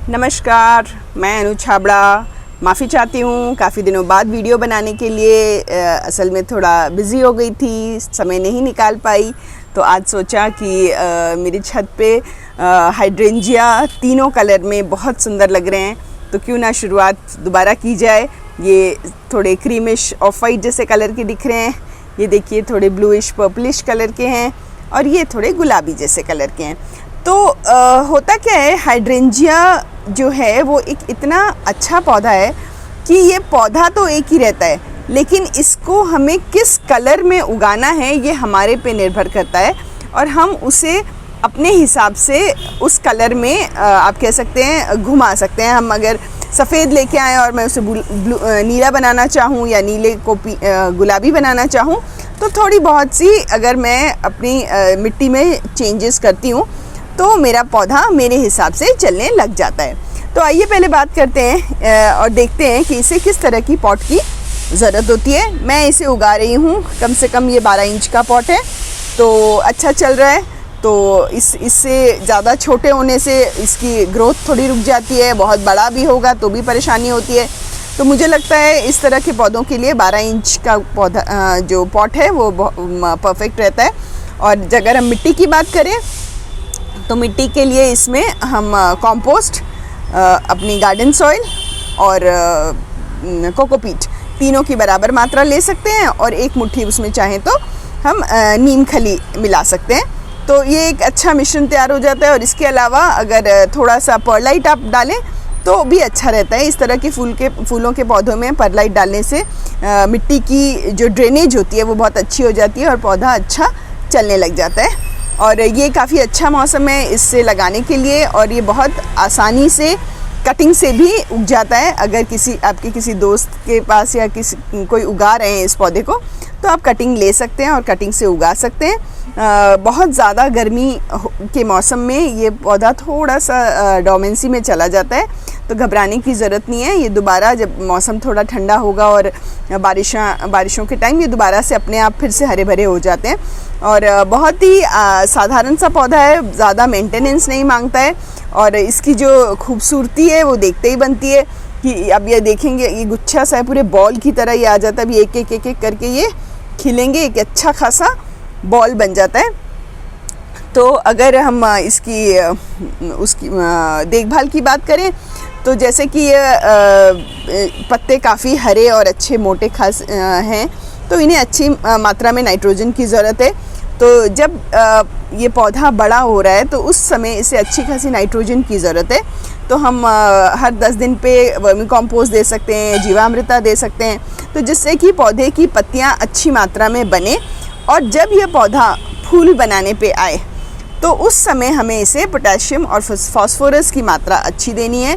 नमस्कार, मैं अनु छाबड़ा। माफ़ी चाहती हूँ काफ़ी दिनों बाद वीडियो बनाने के लिए। असल में थोड़ा बिज़ी हो गई थी, समय नहीं निकाल पाई। तो आज सोचा कि मेरी छत पे हाइड्रेंजिया तीनों कलर में बहुत सुंदर लग रहे हैं, तो क्यों ना शुरुआत दोबारा की जाए। ये थोड़े क्रीमिश ऑफ वाइट जैसे कलर के दिख रहे हैं, ये देखिए थोड़े ब्लूइश पर्पलिश कलर के हैं, और ये थोड़े गुलाबी जैसे कलर के हैं। तो होता क्या है, हाइड्रेंजिया जो है वो एक इतना अच्छा पौधा है कि ये पौधा तो एक ही रहता है, लेकिन इसको हमें किस कलर में उगाना है ये हमारे पे निर्भर करता है, और हम उसे अपने हिसाब से उस कलर में आप कह सकते हैं घुमा सकते हैं। हम अगर सफ़ेद लेके आएँ और मैं उसे नीला बनाना चाहूँ या नीले को गुलाबी बनाना चाहूँ, तो थोड़ी बहुत सी अगर मैं अपनी मिट्टी में चेंजेस करती हूँ तो मेरा पौधा मेरे हिसाब से चलने लग जाता है। तो आइए पहले बात करते हैं और देखते हैं कि इसे किस तरह की पॉट की ज़रूरत होती है। मैं इसे उगा रही हूँ, कम से कम ये 12 इंच का पॉट है, तो अच्छा चल रहा है। तो इससे ज़्यादा छोटे होने से इसकी ग्रोथ थोड़ी रुक जाती है, बहुत बड़ा भी होगा तो भी परेशानी होती है। तो मुझे लगता है इस तरह के पौधों के लिए 12 इंच का पौधा जो पॉट है वो परफेक्ट रहता है। और अगर हम मिट्टी की बात करें तो मिट्टी के लिए इसमें हम कंपोस्ट, अपनी गार्डन सॉइल और कोकोपीट तीनों की बराबर मात्रा ले सकते हैं, और एक मुट्ठी उसमें चाहें तो हम नीम खली मिला सकते हैं। तो ये एक अच्छा मिश्रण तैयार हो जाता है। और इसके अलावा अगर थोड़ा सा परलाइट आप डालें तो भी अच्छा रहता है। इस तरह के फूलों के पौधों में परलाइट डालने से मिट्टी की जो ड्रेनेज होती है वो बहुत अच्छी हो जाती है और पौधा अच्छा चलने लग जाता है। और ये काफ़ी अच्छा मौसम है इससे लगाने के लिए, और ये बहुत आसानी से कटिंग से भी उग जाता है। अगर आपके किसी दोस्त के पास या कोई उगा रहे हैं इस पौधे को, तो आप कटिंग ले सकते हैं और कटिंग से उगा सकते हैं। बहुत ज़्यादा गर्मी के मौसम में ये पौधा थोड़ा सा डोमेंसी में चला जाता है, तो घबराने की ज़रूरत नहीं है। ये दोबारा जब मौसम थोड़ा ठंडा होगा और बारिशों के टाइम ये दोबारा से अपने आप फिर से हरे भरे हो जाते हैं। और बहुत ही साधारण सा पौधा है, ज़्यादा मेंटेनेंस नहीं मांगता है, और इसकी जो खूबसूरती है वो देखते ही बनती है कि अब ये देखेंगे ये गुच्छा सा है, पूरे बॉल की तरह ये आ जाता है। अभी एक एक करके ये खिलेंगे, एक अच्छा खासा बॉल बन जाता है। तो अगर हम उसकी देखभाल की बात करें तो जैसे कि ये पत्ते काफ़ी हरे और अच्छे मोटे खास हैं, तो इन्हें अच्छी मात्रा में नाइट्रोजन की ज़रूरत है। तो जब ये पौधा बड़ा हो रहा है तो उस समय इसे अच्छी खासी नाइट्रोजन की ज़रूरत है। तो हम हर 10 दिन पे वर्मी कंपोस्ट दे सकते हैं, जीवामृता दे सकते हैं, तो जिससे कि पौधे की पत्तियां अच्छी मात्रा में बने। और जब यह पौधा फूल बनाने पे आए तो उस समय हमें इसे पोटेशियम और फास्फोरस की मात्रा अच्छी देनी है,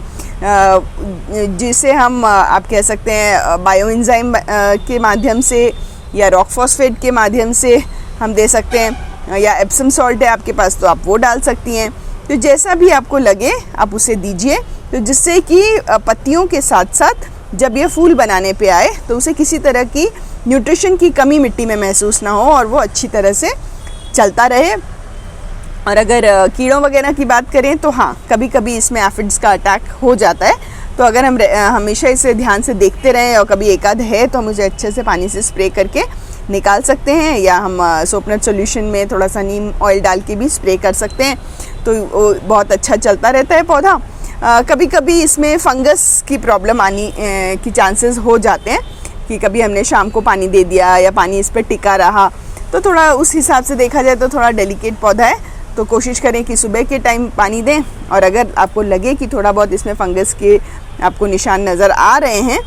जिसे हम आप कह सकते हैं बायो एंजाइम के माध्यम से या रॉक फॉस्फेट के माध्यम से हम दे सकते हैं, या एप्सम सॉल्ट है आपके पास तो आप वो डाल सकती हैं। तो जैसा भी आपको लगे आप उसे दीजिए, तो जिससे कि पत्तियों के साथ साथ जब ये फूल बनाने पे आए तो उसे किसी तरह की न्यूट्रिशन की कमी मिट्टी में महसूस ना हो और वो अच्छी तरह से चलता रहे। और अगर कीड़ों वगैरह की बात करें तो हाँ, कभी कभी इसमें एफिड्स का अटैक हो जाता है, तो अगर हम हमेशा इसे ध्यान से देखते रहें और कभी एक आध है तो हम उसे अच्छे से पानी से स्प्रे करके निकाल सकते हैं, या हम सोपनट सॉल्यूशन में थोड़ा सा नीम ऑयल डाल के भी स्प्रे कर सकते हैं, तो वो बहुत अच्छा चलता रहता है पौधा। कभी कभी इसमें फंगस की प्रॉब्लम आने की चांसेस हो जाते हैं कि कभी हमने शाम को पानी दे दिया या पानी इस पर टिका रहा, तो थोड़ा उस हिसाब से देखा जाए तो थोड़ा डेलिकेट पौधा है, तो कोशिश करें कि सुबह के टाइम पानी दें। और अगर आपको लगे कि थोड़ा बहुत इसमें फंगस के आपको निशान नज़र आ रहे हैं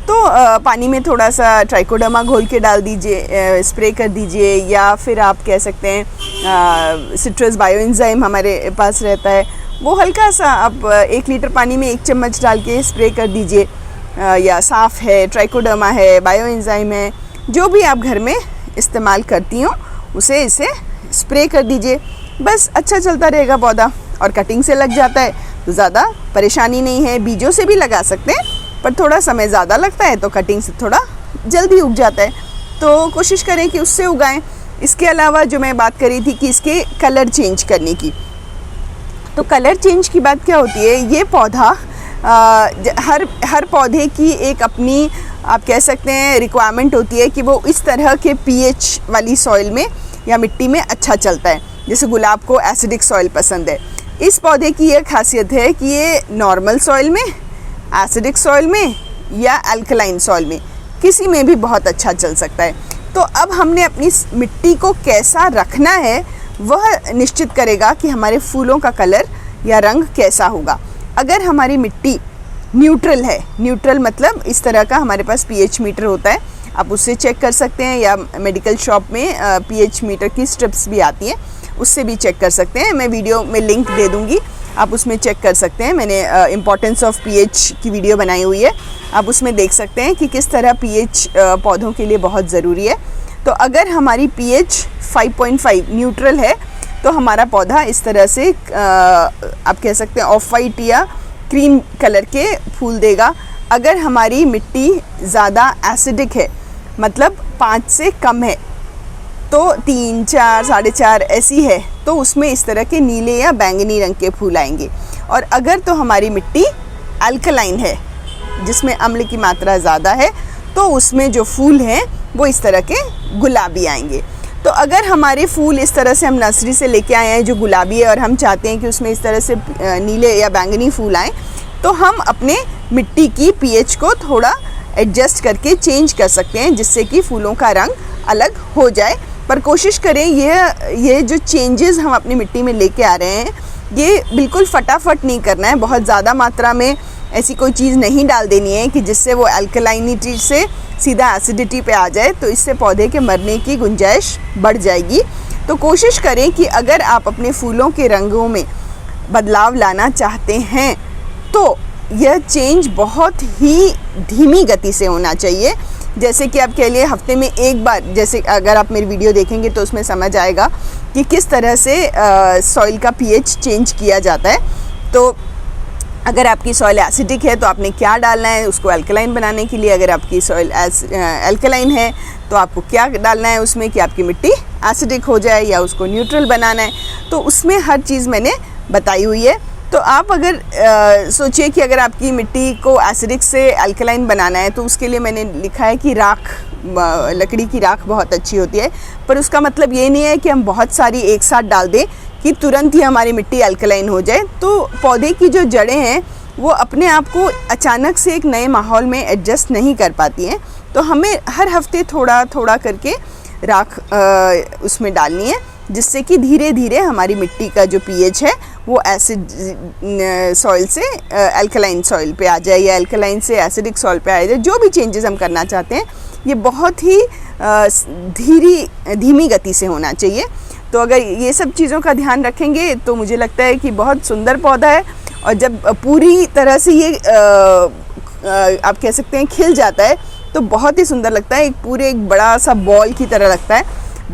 तो पानी में थोड़ा सा ट्राइकोडर्मा घोल के डाल दीजिए, स्प्रे कर दीजिए, या फिर आप कह सकते हैं सिट्रस बायो एंजाइम हमारे पास रहता है, वो हल्का सा आप 1 लीटर पानी में 1 चम्मच डाल के स्प्रे कर दीजिए। या साफ़ है, ट्राइकोडर्मा है, बायो एंजाइम है, जो भी आप घर में इस्तेमाल करती हो इसे स्प्रे कर दीजिए। बस अच्छा चलता रहेगा पौधा, और कटिंग से लग जाता है तो ज़्यादा परेशानी नहीं है। बीजों से भी लगा सकते हैं, पर थोड़ा समय ज़्यादा लगता है, तो कटिंग से थोड़ा जल्दी उग जाता है, तो कोशिश करें कि उससे उगाएं। इसके अलावा जो मैं बात करी थी कि इसके कलर चेंज करने की, तो कलर चेंज की बात क्या होती है, ये पौधा हर पौधे की एक अपनी आप कह सकते हैं रिक्वायरमेंट होती है कि वो इस तरह के पीएच वाली सॉइल में या मिट्टी में अच्छा चलता है। जैसे गुलाब को एसिडिक सॉइल पसंद है, इस पौधे की ये खासियत है कि ये नॉर्मल सॉइल में, एसिडिक सॉइल में या अल्कलाइन सॉइल में किसी में भी बहुत अच्छा चल सकता है। तो अब हमने अपनी मिट्टी को कैसा रखना है वह निश्चित करेगा कि हमारे फूलों का कलर या रंग कैसा होगा। अगर हमारी मिट्टी न्यूट्रल है, न्यूट्रल मतलब इस तरह का हमारे पास पीएच मीटर होता है, आप उससे चेक कर सकते हैं, या मेडिकल शॉप में पीएच मीटर की स्ट्रिप्स भी आती हैं, उससे भी चेक कर सकते हैं। मैं वीडियो में लिंक दे दूंगी, आप उसमें चेक कर सकते हैं। मैंने इम्पॉर्टेंस ऑफ पीएच की वीडियो बनाई हुई है, आप उसमें देख सकते हैं कि किस तरह पीएच पौधों के लिए बहुत ज़रूरी है। तो अगर हमारी पीएच 5.5 न्यूट्रल है तो हमारा पौधा इस तरह से आप कह सकते हैं ऑफ वाइट या क्रीम कलर के फूल देगा। अगर हमारी मिट्टी ज़्यादा एसिडिक है, मतलब 5 से कम है, तो 3, 4, 4.5 ऐसी है, तो उसमें इस तरह के नीले या बैंगनी रंग के फूल आएंगे। और अगर तो हमारी मिट्टी अल्कलाइन है, जिसमें अम्ल की मात्रा ज़्यादा है, तो उसमें जो फूल हैं वो इस तरह के गुलाबी आएंगे। तो अगर हमारे फूल इस तरह से हम नर्सरी से लेके आए हैं जो गुलाबी है और हम चाहते हैं कि उसमें इस तरह से नीले या बैंगनी फूल आएँ, तो हम अपने मिट्टी की पीएच को थोड़ा एडजस्ट करके चेंज कर सकते हैं, जिससे कि फूलों का रंग अलग हो जाए। पर कोशिश करें ये जो चेंजेस हम अपनी मिट्टी में लेके आ रहे हैं, ये बिल्कुल फटाफट नहीं करना है। बहुत ज़्यादा मात्रा में ऐसी कोई चीज़ नहीं डाल देनी है कि जिससे वो अल्कलाइनिटी से सीधा एसिडिटी पे आ जाए, तो इससे पौधे के मरने की गुंजाइश बढ़ जाएगी। तो कोशिश करें कि अगर आप अपने फूलों के रंगों में बदलाव लाना चाहते हैं तो यह चेंज बहुत ही धीमी गति से होना चाहिए। जैसे कि आप कह लिए हफ्ते में एक बार, जैसे अगर आप मेरी वीडियो देखेंगे तो उसमें समझ आएगा कि किस तरह से सॉइल का पीएच चेंज किया जाता है। तो अगर आपकी सॉइल एसिडिक है तो आपने क्या डालना है उसको अल्कलाइन बनाने के लिए, अगर आपकी सॉइल अल्कलाइन है तो आपको क्या डालना है उसमें कि आपकी मिट्टी एसिडिक हो जाए या उसको न्यूट्रल बनाना है, तो उसमें हर चीज़ मैंने बताई हुई है। तो आप अगर सोचिए कि अगर आपकी मिट्टी को एसिडिक से अल्कलाइन बनाना है, तो उसके लिए मैंने लिखा है कि राख, लकड़ी की राख बहुत अच्छी होती है। पर उसका मतलब ये नहीं है कि हम बहुत सारी एक साथ डाल दें कि तुरंत ही हमारी मिट्टी अल्कलाइन हो जाए। तो पौधे की जो जड़ें हैं वो अपने आप को अचानक से एक नए माहौल में एडजस्ट नहीं कर पाती हैं, तो हमें हर हफ्ते थोड़ा थोड़ा करके राख उसमें डालनी है, जिससे कि धीरे धीरे हमारी मिट्टी का जो पीएच है वो एसिड सॉइल से अल्कलाइन सॉइल पे आ जाए या अल्कलाइन से एसिडिक सॉइल पे आ जाए। जो भी चेंजेस हम करना चाहते हैं ये बहुत ही धीमी गति से होना चाहिए। तो अगर ये सब चीज़ों का ध्यान रखेंगे तो मुझे लगता है कि बहुत सुंदर पौधा है। और जब पूरी तरह से ये आप कह सकते हैं खिल जाता है तो बहुत ही सुंदर लगता है, एक बड़ा सा बॉल की तरह लगता है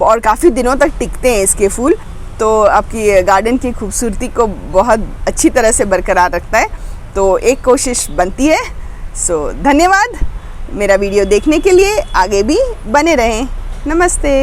और काफ़ी दिनों तक टिकते हैं इसके फूल। तो आपकी गार्डन की खूबसूरती को बहुत अच्छी तरह से बरकरार रखता है। तो एक कोशिश बनती है। सो धन्यवाद मेरा वीडियो देखने के लिए, आगे भी बने रहें। नमस्ते।